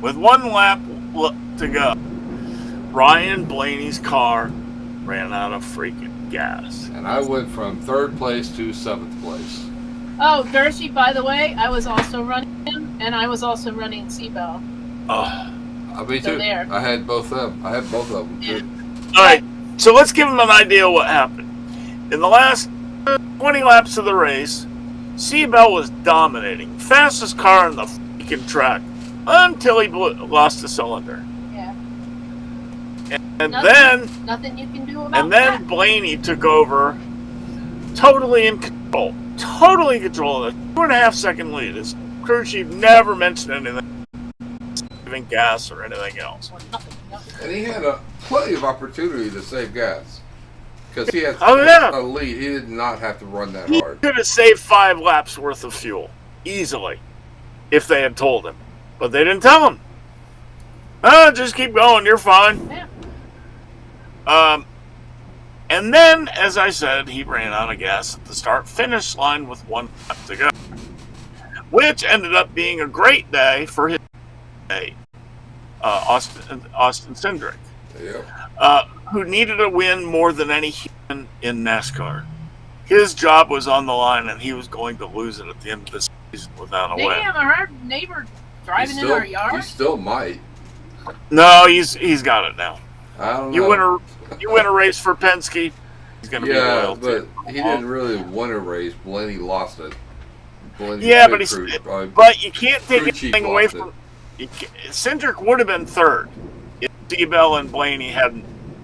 With one lap to go, Ryan Blaney's car ran out of freaking gas. And I went from 3rd place to 7th place. Oh, Dershey, by the way, I was also running him, and I was also running Seabell. Oh. Me So too. there. I had both of them. I had both of them. Yeah. All right, so let's give them an idea of what happened. In the last 20 laps of the race, Seabell was dominating. Fastest car on the freaking track until he lost a cylinder. Yeah. And Nothing you can do about then that. Blaney took over, totally in control. totally in control of the 2.5-second lead. His crew chief never mentioned anything, saving gas or anything else. And he had plenty of opportunity to save gas. Because he had a lead. He did not have to run that hard. He could have saved 5 laps worth of fuel easily if they had told him. But they didn't tell him. Just keep going. You're fine. Yeah. And then, as I said, he ran out of gas at the start-finish line with 1 lap to go, which ended up being a great day for his day, Austin Cindric, who needed a win more than any human in NASCAR. His job was on the line, and he was going to lose it at the end of the season without a win. Damn, our neighbor driving in our yard? He still might. No, he's got it now. I don't know. You win a race for Penske, he's going to be loyal but he didn't really win a race. Blenny lost it. But you can't take anything away from. Cindric would have been third if Seabell and Blaney hadn't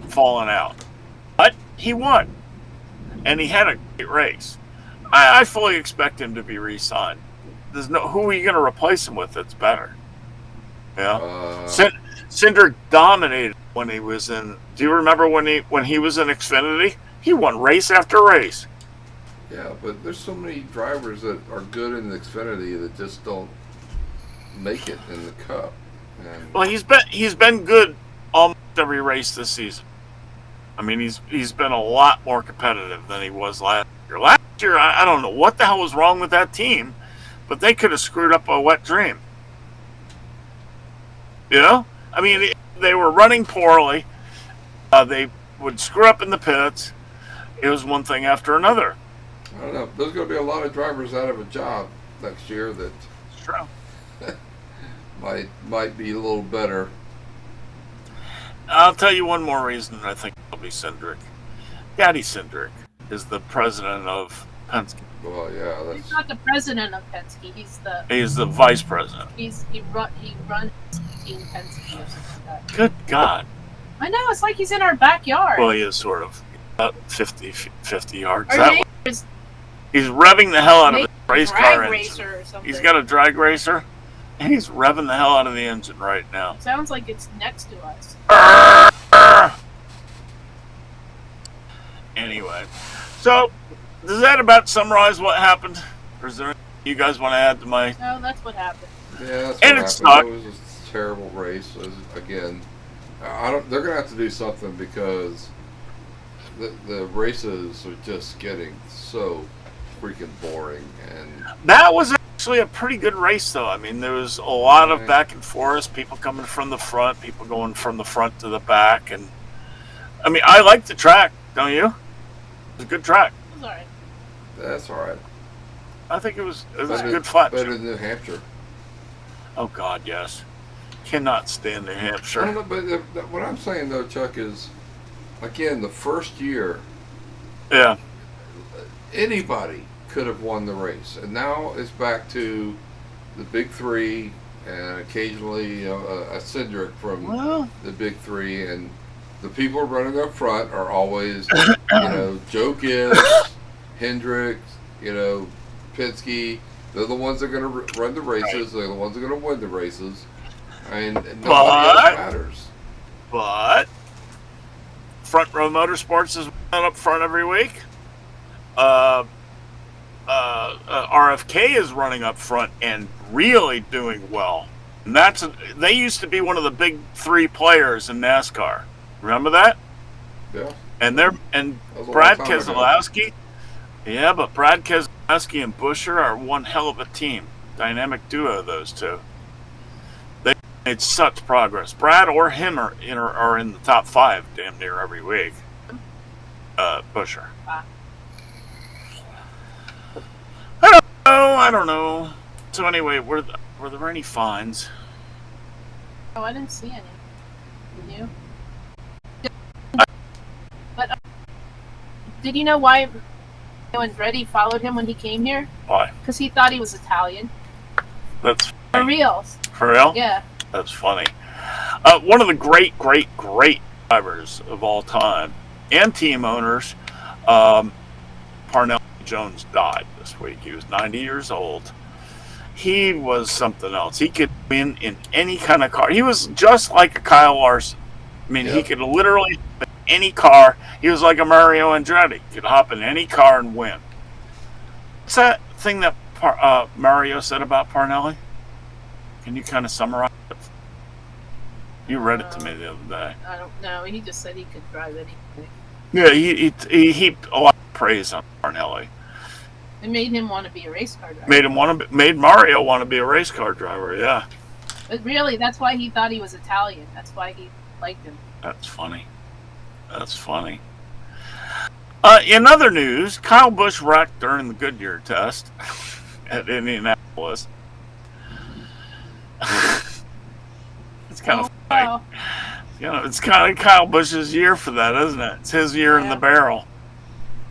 fallen out, but he won, and he had a great race. I fully expect him to be re-signed. Who are you going to replace him with that's better? Yeah, Cindric dominated when he was in. Do you remember when he was in Xfinity? He won race after race. Yeah, but there's so many drivers that are good in Xfinity that just don't make it in the Cup. And well, he's been good almost every race this season. I mean, he's been a lot more competitive than he was last year. Last year, I don't know what the hell was wrong with that team, but they could have screwed up a wet dream. You know? I mean, they were running poorly. They would screw up in the pits. It was one thing after another. I don't know. There's going to be a lot of drivers out of a job next year that true. might be a little better. I'll tell you one more reason I think it'll be Cindric. Daddy Cindric is the president of Penske. Well, yeah, he's not the president of Penske. He's the vice president. He runs Team Penske or something like that. Good God. I know, it's like he's in our backyard. Well, he is sort of. About 50 yards Our that way. He's revving the hell out of his race car engine. Or something. He's got a drag racer, and he's revving the hell out of the engine right now. Sounds like it's next to us. Anyway, so does that about summarize what happened? Or is there anything you guys want to add to my... No, that's what happened. Yeah, that's and what it's happened. It was a terrible race. Again, they're going to have to do something because the races are just getting so freaking boring. And that was actually a pretty good race, though. I mean, there was a lot of back and forth, people coming from the front, people going from the front to the back, and I mean, I like the track, don't you? It was a good track. It was alright. That's alright. I think it was a good flat. Better than New Hampshire. Oh God, yes. Cannot stand New Hampshire. I don't know, but what I'm saying though, Chuck, is again the first year. Yeah. Anybody could have won the race, and now it's back to the big three, and occasionally a Cindric from the big three, and the people running up front are always Joe Gibbs, Hendricks, Penske. They're the ones that are going to run the races. They're the ones that are going to win the races, and nobody else matters. But Front Row Motorsports is running up front every week. RFK is running up front and really doing well. And they used to be one of the big three players in NASCAR. Remember that? Yeah. And Brad Keselowski. Yeah, but Brad Keselowski and Buescher are one hell of a team. Dynamic duo, those two. They made such progress. Brad or him are in the top 5 damn near every week. Buescher. I don't know. So anyway, were there any fines? Oh, I didn't see any. Did you? But did you know why Andretti followed him when he came here? Why? Because he thought he was Italian. That's For reals. For real? Yeah. That's funny. One of the great drivers of all time and team owners, Parnell Jones died this week. He was 90 years old. He was something else. He could win in any kind of car. He was just like a Kyle Larson. I mean, He could literally hop in any car. He was like a Mario Andretti. He could hop in any car and win. What's that thing that Mario said about Parnelli? Can you kind of summarize it? You read it to me the other day. I don't know. He just said he could drive anything. Yeah, he heaped a lot of praise on Parnelli. It made him want to be a race car driver. Made Mario want to be a race car driver. Yeah. But really, that's why he thought he was Italian. That's why he liked him. That's funny. In other news, Kyle Busch wrecked during the Goodyear test at Indianapolis. It's kind of funny. Wow. It's kind of Kyle Busch's year for that, isn't it? It's his year in the barrel.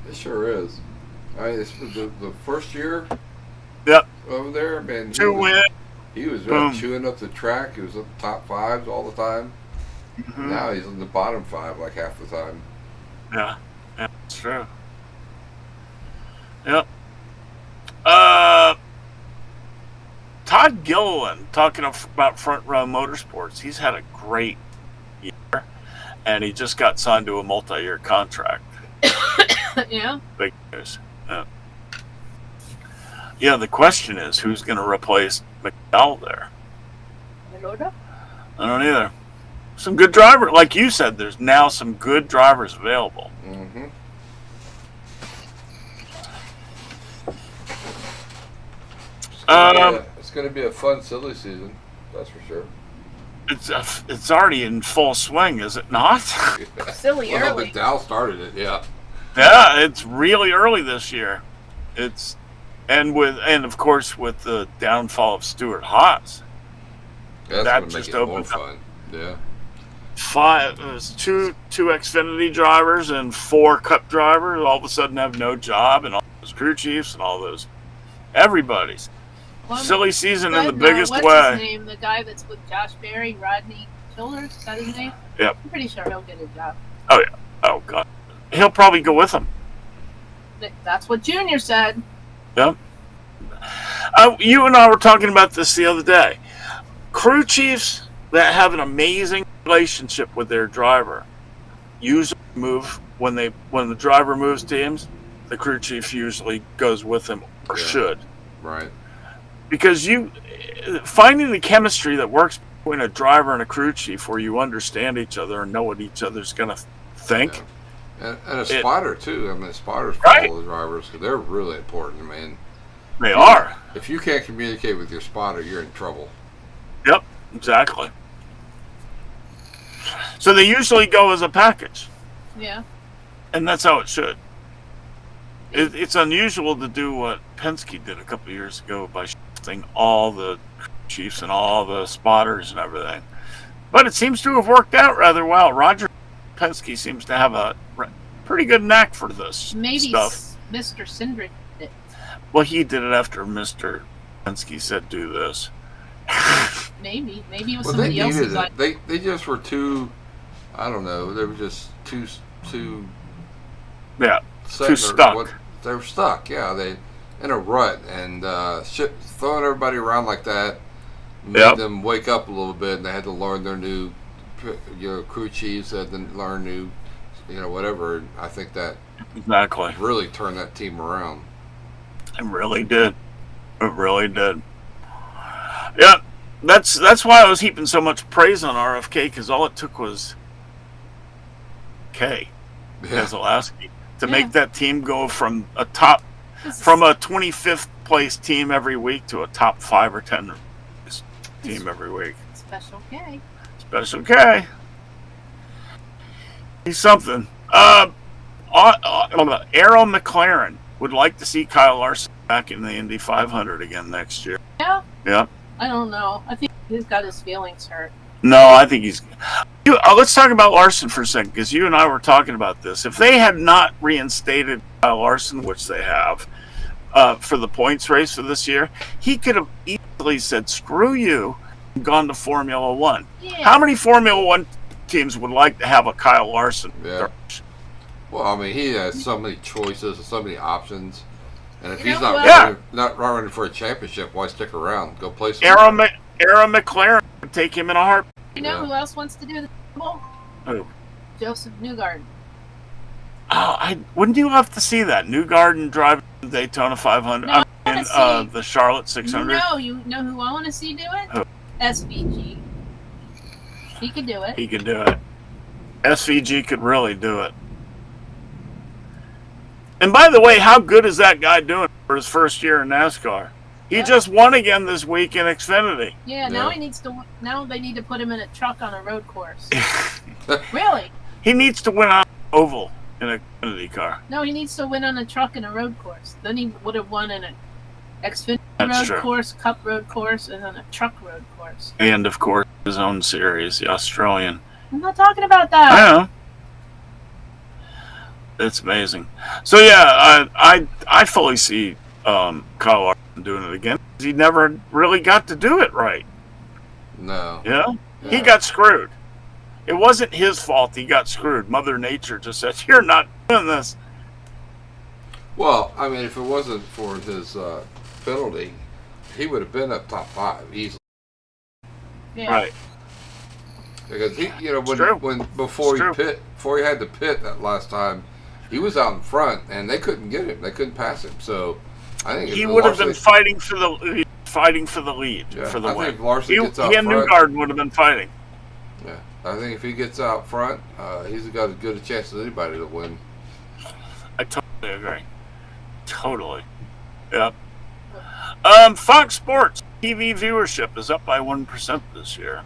It sure is. It's the first year. Yep. Over there, man. He was chewing up the track. He was up the top fives all the time. Mm-hmm. Now he's in the bottom five like half the time. Yeah, that's true. Yep. Todd Gilliland, talking about Front Row Motorsports, he's had a great year, and he just got signed to a multi-year contract. Yeah. Big news. Yeah, the question is, who's going to replace McDowell there? I don't know. I don't either. Some good drivers, like you said, there's now some good drivers available. Mm-hmm. It's going to be a fun, silly season, that's for sure. It's already in full swing, is it not? Silly early. McDowell started it, yeah. Yeah, it's really early this year. And of course with the downfall of Stuart Haas. That just make it more fun. Yeah. Two Xfinity drivers and 4 Cup drivers all of a sudden have no job, and all those crew chiefs and all those everybody's. Silly season in the biggest way. What's his name? The guy that's with Josh Berry, Rodney Childers, is that his name? Yep. I'm pretty sure he'll get a job. Oh yeah. Oh god. He'll probably go with him. That's what Junior said. Yep. You and I were talking about this the other day. Crew chiefs that have an amazing relationship with their driver usually move when the driver moves teams. The crew chief usually goes with him, or should. Right. Because finding the chemistry that works between a driver and a crew chief, where you understand each other and know what each other's going to think. Yeah. And a spotter too. I mean, spotters follow the drivers because they're really important. I mean, they are. If you can't communicate with your spotter, you're in trouble. Yep, exactly. So they usually go as a package. Yeah. And that's how it should. It's unusual to do what Penske did a couple of years ago by shifting all the chiefs and all the spotters and everything. But it seems to have worked out rather well. Roger Penske seems to have a pretty good knack for this stuff. Maybe Mr. Cindric did it. Well, he did it after Mr. Penske said do this. Maybe it was somebody else's idea. They just were too, I don't know, they were just too yeah, too stuck. They were stuck, yeah. They in a rut, and throwing everybody around like that made them wake up a little bit, and they had to learn their new, crew chiefs had to learn new, whatever. I think that really turned that team around. It really did. It really did. Yeah, that's why I was heaping so much praise on RFK, because all it took was Keselowski to make that team go from a 25th place team every week to a top 5 or 10 team every week. Special K. He's something. Arrow McLaren would like to see Kyle Larson back in the Indy 500 again next year. Yeah? Yeah. I don't know. I think he's got his feelings hurt. No, I think he's... let's talk about Larson for a second, because you and I were talking about this. If they had not reinstated Kyle Larson, which they have, for the points race for this year, he could have easily said, screw you, and gone to Formula One. Yeah. How many Formula One teams would like to have a Kyle Larson? Yeah. Well, I mean, he has so many choices and so many options. And if You he's know not who else- not running for a championship, why stick around? Go play some. Aaron McLaren would take him in a heart. You know Yeah. who else wants to do the double? Who? Joseph Newgarden. Oh, wouldn't you love to see that? Newgarden driving the Daytona 500 No, I and wanna see- the Charlotte 600. No, you know who I want to see do it? Who? SVG. He could do it. He could do it. SVG could really do it. And by the way, how good is that guy doing for his first year in NASCAR? He Yeah. just won again this week in Xfinity. Yeah, now Yeah. he needs to. Now they need to put him in a truck on a road course. Really? He needs to win on oval in a Xfinity car. No, he needs to win on a truck and a road course. Then he would have won in an Xfinity That's road true. course, Cup road course, and then a truck road course. And of course, his own series, the Australian. I'm not talking about I that. know. It's amazing. So yeah, I fully see Kyle Larson doing it again. He never really got to do it right. No. You know? He Yeah. got screwed. It wasn't his fault he got screwed. Mother Nature just said, "You're not doing this." Well, I mean, if it wasn't for his penalty, he would have been up top 5 easily. Yeah. Right. Because he, you know, true. when before It's he before he had to pit that last time, he was out in front and they couldn't get him. They couldn't pass him. So I think He if would have been Larson- fighting for the lead, Yeah, for the I win. think if Larson He gets out and front. Newgarden would have been fighting. Yeah, I think if he gets out front, he's got as good a chance as anybody to win. I totally agree. Totally. Yep. Fox Sports TV viewership is up by 1% this year.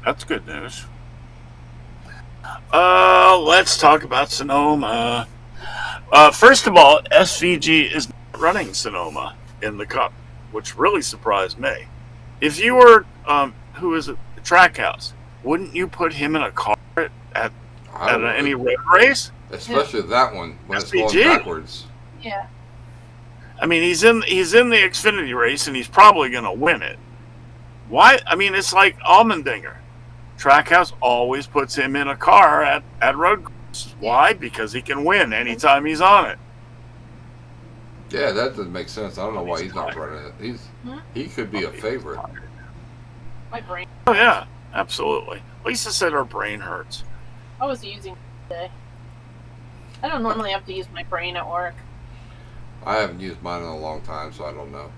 That's good news. Let's talk about Sonoma. First of all, SVG is not running Sonoma in the Cup, which really surprised me. If you were, who is it, Trackhouse, wouldn't you put him in a car at I would, any road race? especially that one when it's going SVG. backwards. Yeah. I mean, he's in the Xfinity race, and he's probably going to win it. Why? I mean, it's like Allmendinger. Trackhouse always puts him in a car at road courses. Why? Because he can win anytime he's on it. Yeah, that doesn't make sense. I don't know why He's he's not tired. running it. Hmm? He could be a favorite. My brain. Oh yeah, absolutely. Lisa said her brain hurts. I was using it today. I don't normally have to use my brain at work. I haven't used mine in a long time, so I don't know.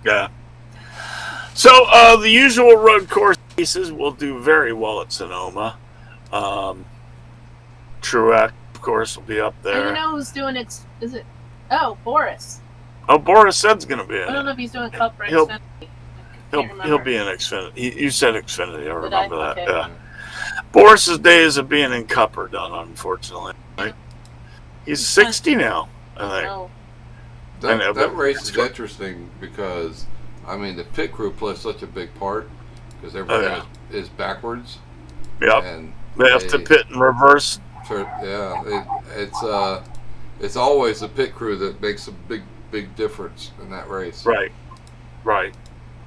Yeah. So the usual road course races will do very well at Sonoma. Truex, of course, will be up And you there. know who's doing it? Is it? Oh, Boris. Oh, Boris said's going to be in I don't it. know if he's doing Cup or He'll- Xfinity. He'll be in Xfinity. You said Xfinity. I remember that. Okay. Yeah. Boris's days of being in Cup are done, unfortunately. Right? He's 60 now, I think. No. I know, That but race it's is good. interesting because, I mean, the pit crew plays such a big part because everything is backwards. Yep. And They have to pit in reverse. it's always the pit crew that makes a big difference in that race. Right. Right.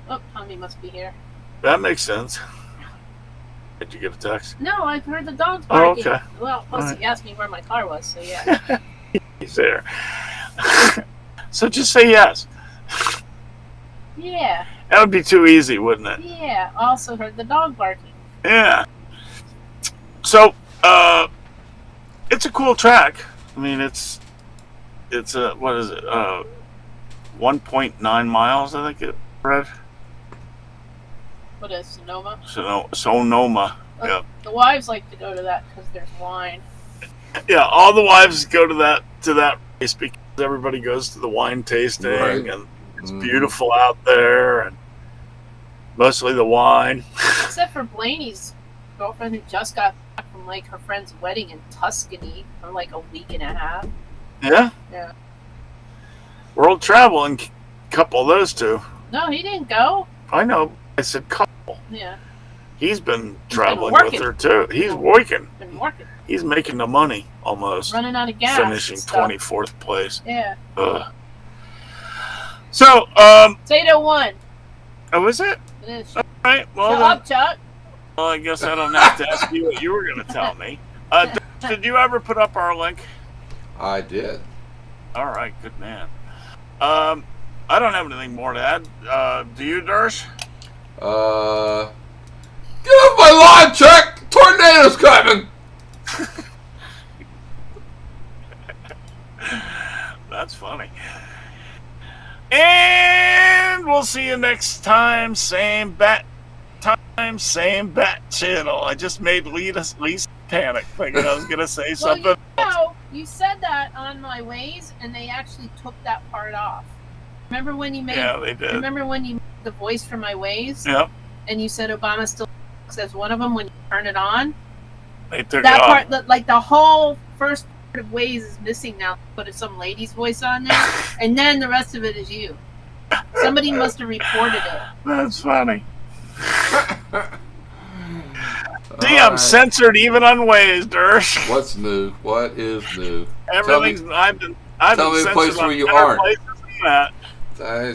Oh, Tommy must be here. That makes sense. Did you get a text? No, I heard the dogs Oh, barking. okay. Well, plus Alright. he asked me where my car was, so yeah. He's there. So just say yes. Yeah, That would be too easy, wouldn't it? yeah. Also heard the dog barking. Yeah. So, it's a cool track. I mean, it's a, what is it? 1.9 miles, I think it read. What is Sonoma? Sonoma. Yeah. The wives like to go to that because there's wine. Yeah, all the wives go to that race because everybody goes to the wine tasting, Right. and it's Mhm. beautiful out there, and mostly the wine. Except for Blaney's girlfriend who just got back from like her friend's wedding in Tuscany for like a week and a half. Yeah. Yeah. World travel and couple of those two. No, he didn't go. I know. I said couple. Yeah, He's been traveling working. with her too. He's working. been working, He's making the money almost. running out of gas. Finishing and stuff. 24th place. Yeah. Ugh. So, It's 8:01. oh, is it? It is. All right. Well, Shut then, up, Chuck. well, I guess I don't have to ask you what you were going to tell me. Did you ever put up our link? I did. All right, good man. I don't have anything more to add. Do you, Dersh? Get off my lawn, Chuck! Tornado's coming! That's funny. And we'll see you next time. Same bat time, same bat channel. I just made Lisa panic, thinking I was going to say something. You said that on my Waze, and they actually took that part off. Remember when you made? Yeah, they did. Remember when you made the voice from my Waze? Yep. And you said Obama still as one of them when you turn it on. They took That it off. part, like the whole first part of Waze is missing now. Put some lady's voice on there, and then the rest of it is you. Somebody must have reported it. That's funny. See, I'm censored even on Waze, Dersh. What's new? What is new? Everything's I've been tell me a censored place on where you better aren't. places than that.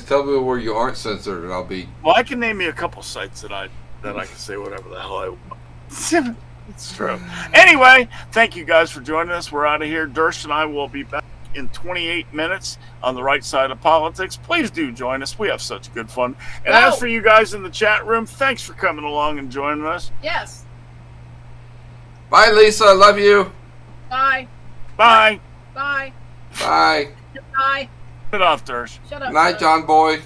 Tell me where you aren't censored, and I'll be. Well, I can name you a couple sites that I can say whatever the hell I want. It's true. Anyway, thank you guys for joining us. We're out of here. Dersh and I will be back in 28 minutes on the right side of politics. Please do join us. We have such good fun. And as for you guys in the chat room, thanks for coming along and joining us. Yes. Bye, Lisa. I love you. Bye. Bye. Bye. Bye. Bye. Get off, Dersh. Shut up. Night, John Boy.